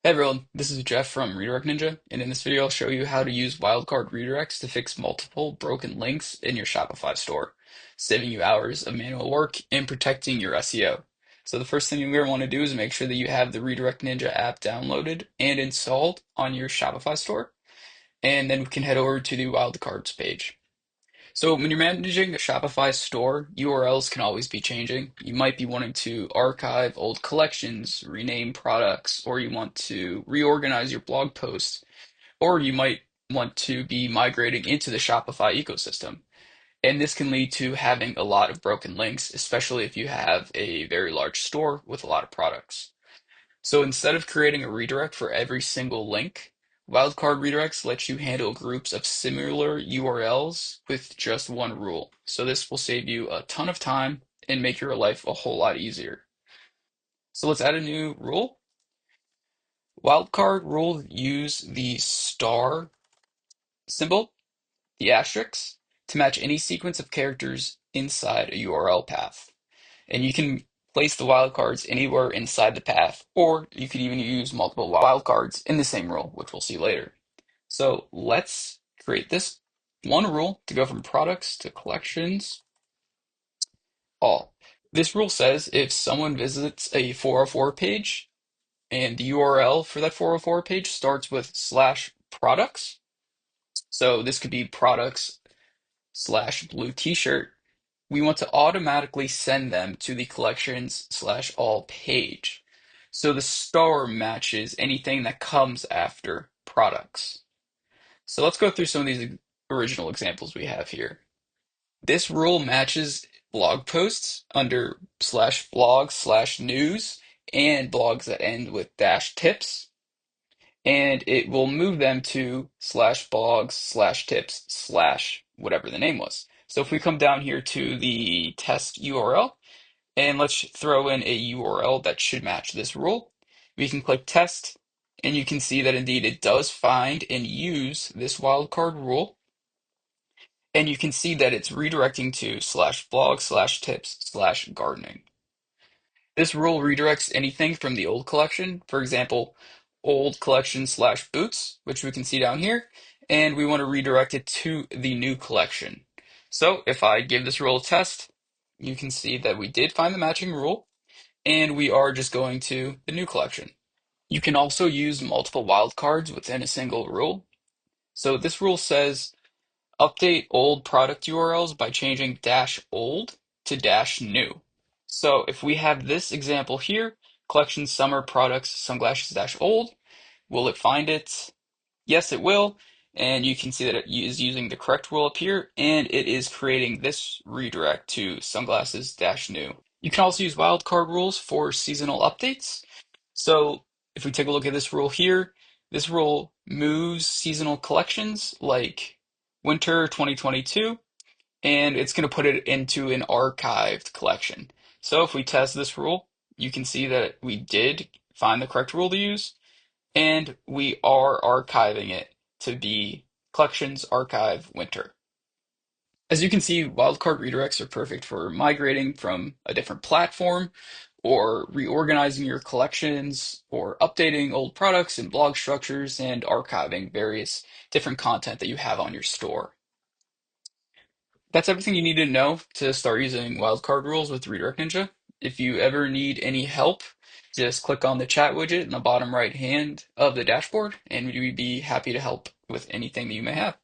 Hey everyone, this is Jeff from Redirect Ninja, and in this video I'll show you how to use wildcard redirects to fix multiple broken links in your Shopify store, saving you hours of manual work and protecting your SEO. So the first thing you're going to want to do is make sure that you have the Redirect Ninja app downloaded and installed on your Shopify store, and then we can head over to the wildcards page. So when you're managing a Shopify store, URLs can always be changing. You might be wanting to archive old collections, rename products, or you want to reorganize your blog posts, or you might want to be migrating into the Shopify ecosystem. And this can lead to having a lot of broken links, especially if you have a very large store with a lot of products. So instead of creating a redirect for every single link, wildcard redirects let you handle groups of similar URLs with just one rule. So this will save you a ton of time and make your life a whole lot easier. So let's add a new rule. Wildcard rule use the star symbol, the asterisk, to match any sequence of characters inside a URL path. And you can place the wildcards anywhere inside the path, or you could even use multiple wildcards in the same rule, which we'll see later. So let's create this one rule to go from products to collections all. This rule says if someone visits a 404 page and the URL for that 404 page starts with slash products, so this could be products slash blue t-shirt, we want to automatically send them to the collections slash all page. So the star matches anything that comes after products. So let's go through some of these original examples we have here. This rule matches blog posts under slash blog slash news and blogs that end with dash tips. And it will move them to slash blogs slash tips slash whatever the name was. So if we come down here to the test URL, and let's throw in a URL that should match this rule, we can click test, and you can see that indeed it does find and use this wildcard rule. And you can see that it's redirecting to slash blog slash tips slash gardening. This rule redirects anything from the old collection, for example, old collection slash boots, which we can see down here, and we want to redirect it to the new collection. So if I give this rule a test, you can see that we did find the matching rule, and we are just going to the new collection. You can also use multiple wildcards within a single rule. So this rule says update old product URLs by changing dash old to dash new. So if we have this example here, collection summer products sunglasses dash old, will it find it? Yes, it will. And you can see that it is using the correct rule up here, and it is creating this redirect to sunglasses dash new. You can also use wildcard rules for seasonal updates. So if we take a look at this rule here, this rule moves seasonal collections like winter 2022, and it's going to put it into an archived collection. So if we test this rule, you can see that we did find the correct rule to use, and we are archiving it to be collections archive winter. As you can see, wildcard redirects are perfect for migrating from a different platform, or reorganizing your collections, or updating old products and blog structures, and archiving various different content that you have on your store. That's everything you need to know to start using wildcard rules with Redirect Ninja. If you ever need any help, just click on the chat widget in the bottom right hand of the dashboard, and we'd be happy to help with anything that you may have.